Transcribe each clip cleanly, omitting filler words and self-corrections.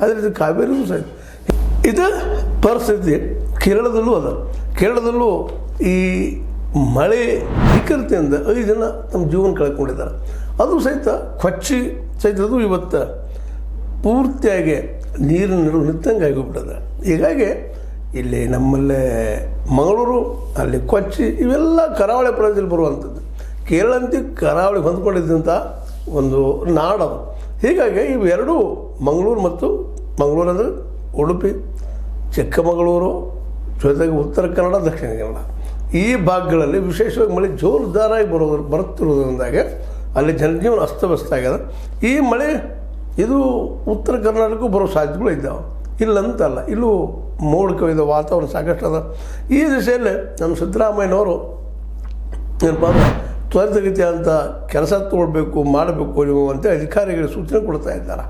ಅದೇ ರೀತಿ ಕಾವೇರಿಗೂ ಸಹಿತ ಇದು ಪರಿಸ್ಥಿತಿ ಕೇರಳದಲ್ಲೂ ಅದ. ಕೇರಳದಲ್ಲೂ ಈ ಮಳೆ ವಿಕೃತಿಯಿಂದ 5 ಜನ ತಮ್ಮ ಜೀವನ ಕಳ್ಕೊಂಡಿದ್ದಾರೆ. ಅದು ಸಹಿತ ಕೊಚ್ಚಿ ಸಹಿತ ಅದು ಇವತ್ತು ಪೂರ್ತಿಯಾಗಿ ನೀರಿನ ನಡುವೆ ನಿಂತಂಗೆ ಆಗಿಬಿಟ್ಟದೆ. ಹೀಗಾಗಿ ಇಲ್ಲಿ ನಮ್ಮಲ್ಲೇ ಮಂಗಳೂರು, ಅಲ್ಲಿ ಕೊಚ್ಚಿ ಇವೆಲ್ಲ ಕರಾವಳಿ ಪ್ರದೇಶದಲ್ಲಿ ಬರುವಂಥದ್ದು. ಕೇರಳ ಅಂತ ಕರಾವಳಿ ಹೊಂದ್ಕೊಂಡಿದ್ದಂಥ ಒಂದು ನಾಡದು. ಹೀಗಾಗಿ ಇವೆರಡೂ ಮಂಗಳೂರು ಮತ್ತು ಮಂಗಳೂರು ಅಂದರೆ ಉಡುಪಿ, ಚಿಕ್ಕಮಗಳೂರು, ಜೊತೆಗೆ ಉತ್ತರ ಕನ್ನಡ, ದಕ್ಷಿಣ ಕನ್ನಡ ಈ ಭಾಗಗಳಲ್ಲಿ ವಿಶೇಷವಾಗಿ ಮಳೆ ಜೋರುದಾರಾಗಿ ಬರುತ್ತಿರುವುದರಿಂದಾಗಿ ಅಲ್ಲಿ ಜನಜೀವನ ಅಸ್ತವ್ಯಸ್ತ ಆಗ್ಯದ. ಈ ಮಳೆ ಇದು ಉತ್ತರ ಕರ್ನಾಟಕಕ್ಕೂ ಬರೋ ಸಾಧ್ಯತೆಗಳು ಇದ್ದಾವೆ, ಇಲ್ಲಂತಲ್ಲ. ಇಲ್ಲೂ ಮೋಡ ಕವಿದ ವಾತಾವರಣ ಸಾಕಷ್ಟು ಅದ. ಈ ದಿಶೆಯಲ್ಲಿ ನಮ್ಮ ಸಿದ್ದರಾಮಯ್ಯನವರು ಏನಪ್ಪ ಅಂದರೆ ತ್ವರಿತಗತಿ ಅಂತ ಕೆಲಸ ತೊಗೊಳ್ಬೇಕು, ಮಾಡಬೇಕು ನೀವು ಅಂತ ಅಧಿಕಾರಿಗಳಿಗೆ ಸೂಚನೆ ಕೊಡ್ತಾ ಇದ್ದಾರೆ.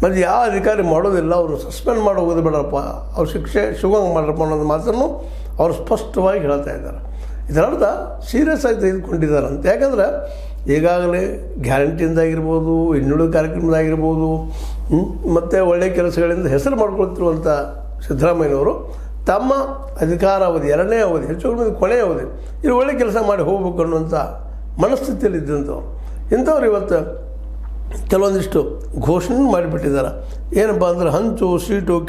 ಮತ್ತು ಯಾವ ಅಧಿಕಾರಿ ಮಾಡೋದಿಲ್ಲ, ಅವರು ಸಸ್ಪೆಂಡ್ ಮಾಡೋದು ಬೇಡಪ್ಪ, ಅವ್ರ ಶಿಕ್ಷೆ ಶಿವಂಗ ಮಾಡ್ರಪ್ಪ ಅನ್ನೋದು ಮಾತನ್ನು ಅವರು ಸ್ಪಷ್ಟವಾಗಿ ಹೇಳ್ತಾ ಇದ್ದಾರೆ. ಇದರರ್ಥ ಸೀರಿಯಸ್ ಆಗಿ ತೆಗೆದುಕೊಂಡಿದ್ದಾರಂತ. ಯಾಕಂದ್ರೆ ಈಗಾಗಲೇ ಗ್ಯಾರಂಟಿಯಿಂದಾಗಿರ್ಬೋದು, ಇನ್ನುಳಿದ ಕಾರ್ಯಕ್ರಮದಾಗಿರ್ಬೋದು, ಮತ್ತು ಒಳ್ಳೆಯ ಕೆಲಸಗಳಿಂದ ಹೆಸರು ಮಾಡ್ಕೊಳ್ತಿರುವಂಥ ಸಿದ್ದರಾಮಯ್ಯನವರು ತಮ್ಮ ಅಧಿಕಾರಾವಧಿ 2ನೇ ಅವಧಿ, ಹೆಚ್ಚು ಕಡಿಮೆ ಕೊನೆಯ ಅವಧಿ, ಇಲ್ಲಿ ಒಳ್ಳೆಯ ಕೆಲಸ ಮಾಡಿ ಹೋಗ್ಬೇಕು ಅನ್ನುವಂಥ ಮನಸ್ಥಿತಿಯಲ್ಲಿ ಇದ್ದಂಥವ್ರು. ಇಂಥವ್ರು ಇವತ್ತು ಕೆಲವೊಂದಿಷ್ಟು ಘೋಷಣೆ ಮಾಡಿಬಿಟ್ಟಿದ್ದಾರೆ. ಏನಪ್ಪ ಅಂದ್ರೆ ಹಂಚು, ಸೀಟು,